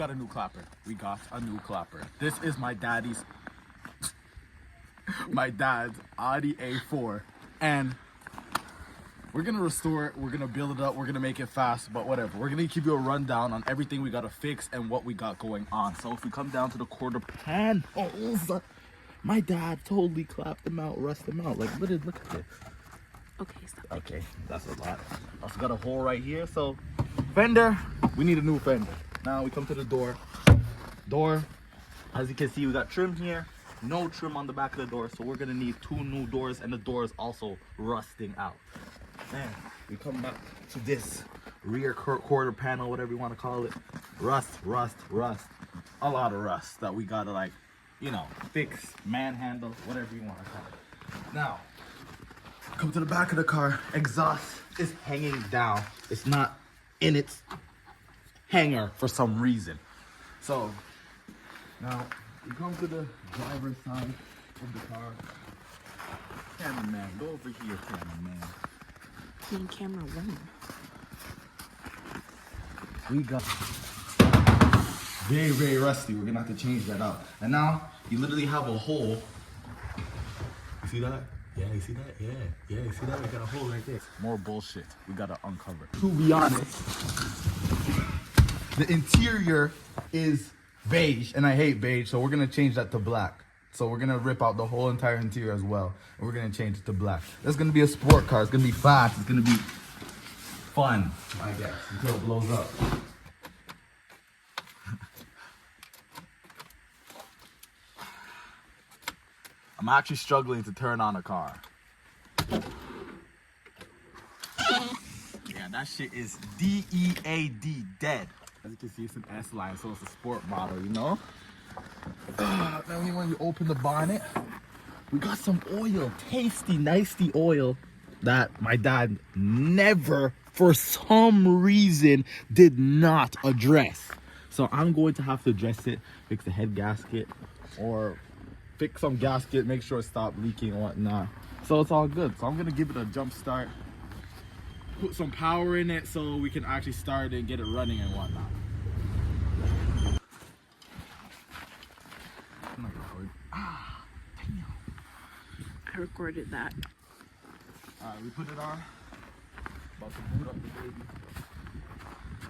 got a new clapper. We got a new clapper. This is my dad's Audi A4, and we're gonna restore it. We're gonna build it up. We're gonna make it fast, but whatever. We're gonna give you a rundown on everything we gotta fix and what we got going on. So if we come down to the quarter panels, my dad totally clapped them out, rust them out. Like, look at this. Okay, stop. Okay, that's a lot. Also got a hole right here. So fender, we need a new fender. Now we come to the door. Door, as you can see, we got trim here. No trim on the back of the door, so we're gonna need 2 new doors, and the door is also rusting out. Then we come back to this rear quarter panel, whatever you want to call it. Rust. A lot of rust that we gotta, like, you know, fix, manhandle, whatever you want to call it. Now, come to the back of the car. Exhaust is hanging down. It's not in its hanger for some reason. So now we come to the driver's side of the car. Cameraman, go over here, cameraman. Being camera 1. We got very rusty. We're gonna have to change that out. And now you literally have a hole. You see that? Yeah, you see that? Yeah, you see that? We got a hole right there. More bullshit we gotta uncover. To be honest, the interior is beige, and I hate beige, so we're gonna change that to black. So we're gonna rip out the whole entire interior as well, and we're gonna change it to black. It's gonna be a sport car. It's gonna be fast. It's gonna be fun, I guess, until it blows up. I'm actually struggling to turn on a car. Yeah, that shit is D-E-A-D, dead. As you can see, it's an S-line, so it's a sport model, you know? Then when you open the bonnet, we got some oil, tasty, nicey oil that my dad never, for some reason, did not address. So I'm going to have to address it, fix the head gasket, or fix some gasket, make sure it stopped leaking and whatnot. So it's all good. So I'm gonna give it a jump start, put some power in it so we can actually start it and get it running and whatnot. I'm not recording. Damn. I recorded that. Alright, we put it on. About to boot up the baby.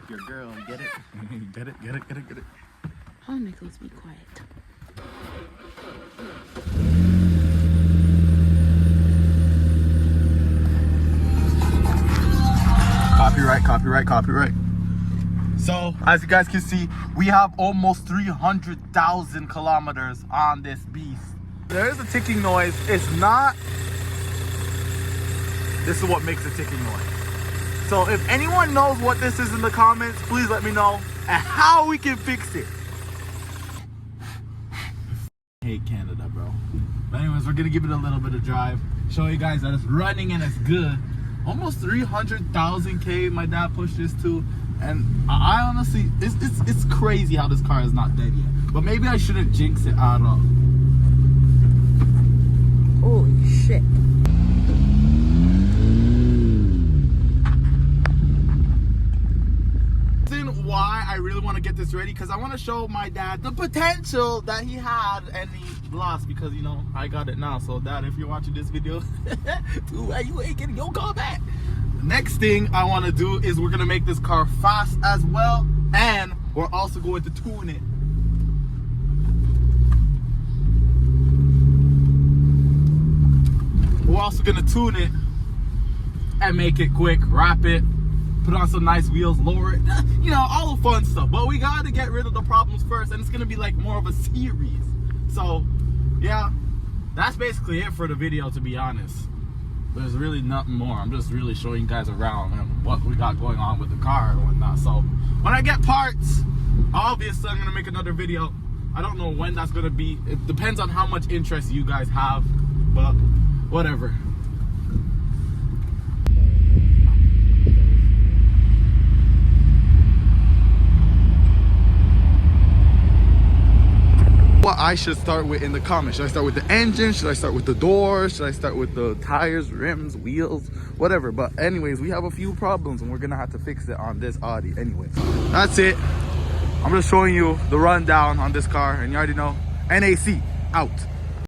Your girl, get it? Get it. Oh, Nicholas, be quiet. Copyright. So, as you guys can see, we have almost 300,000 kilometers on this beast. There is a ticking noise. It's not... This is what makes a ticking noise. So, if anyone knows what this is in the comments, please let me know and how we can fix it. I hate Canada, bro. But anyways, we're gonna give it a little bit of drive, show you guys that it's running and it's good. Almost 300,000 K my dad pushed this to, and I honestly, it's crazy how this car is not dead yet. But maybe I shouldn't jinx it at all. Holy shit. Why I really want to get this ready, because I want to show my dad the potential that he had and he lost, because, you know, I got it now. So Dad, if you're watching this video, why you ain't getting your car back? Next thing I want to do is we're gonna make this car fast as well, and we're also going to tune it. We're also gonna tune it and make it quick, wrap it, put on some nice wheels, lower it, you know, all the fun stuff. But we gotta get rid of the problems first, and it's gonna be like more of a series. So yeah, that's basically it for the video, to be honest. There's really nothing more. I'm just really showing you guys around and what we got going on with the car and whatnot. So when I get parts, obviously I'm gonna make another video. I don't know when that's gonna be. It depends on how much interest you guys have, but whatever. What I should start with in the comments. Should I start with the engine? Should I start with the doors? Should I start with the tires, rims, wheels, whatever? But anyways, we have a few problems and we're gonna have to fix it on this Audi anyway. That's it. I'm just showing you the rundown on this car, and you already know. NAC out.